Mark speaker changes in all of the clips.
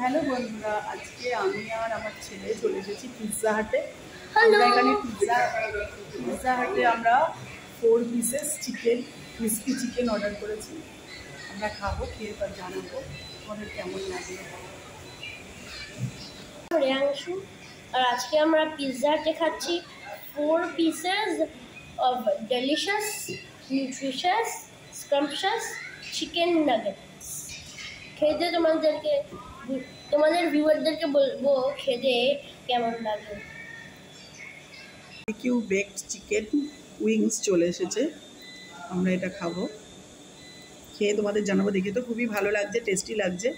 Speaker 1: Hello বন্ধুরা, আজকে আমি আর আমার ছেলে চলে এসেছি পিৎজা হাটে। আমরা এখানে পিৎজা হাটে আমরা 4 pieces chicken, crispy chicken order করেছি। আমরা খাবো, খেয়ে তার জানাবো আমাদের কেমন লাগে।
Speaker 2: রেয়াংশু আর আজকে আমরা পিৎজা হাটে খাচ্ছি 4 pieces of delicious nutritious scrumptious chicken nuggets. খেতে তোমাদের ভিউয়ারদেরকে বলবো খেতে কেমন লাগে।
Speaker 1: বিবিকিউ বেকড চিকেন উইংস চলে এসেছে, আমরা এটা খাবো, খেয়ে তোমাদের জানাবো। দেখে তো খুবই ভালো লাগছে, টেস্টি লাগছে।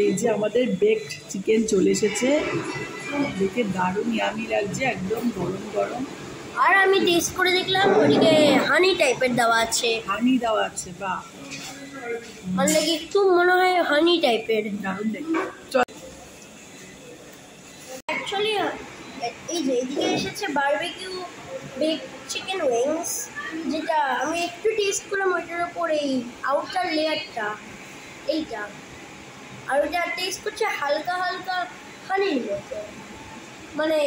Speaker 1: এই যে আমাদের বেকড চিকেন চলে এসেছে, দেখে দারুণ ইয়ামি লাগছে, একদম গরম গরম।
Speaker 2: আর আমি টেস্ট করে দেখলাম ওদিকে হানি টাইপের দেওয়া আছে।
Speaker 1: হানি দেওয়া আছে, বাহ,
Speaker 2: মানে একটু মনে হয় হানি টাইপের,
Speaker 1: দারুণ দেখতে। চল,
Speaker 2: অ্যাকচুয়ালি এই যে এদিকে এসেছে বারবিকিউ বেকড চিকেন উইংস, যেটা আমি একটু টেস্ট করলাম ওইটার ওপর এই আউটার লেয়ারটা এইটা, আর ওইটা টেস্ট করছে হালকা হালকা হানির মতো, মানে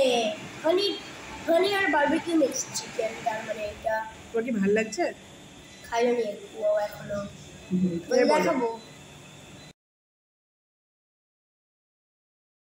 Speaker 2: হানি আর বারবিকিউ মিক্স চিকেন। তার মানে এটা
Speaker 1: তোমার কি ভালো লাগছে?
Speaker 2: খাইনি এখনো, দেখাবো।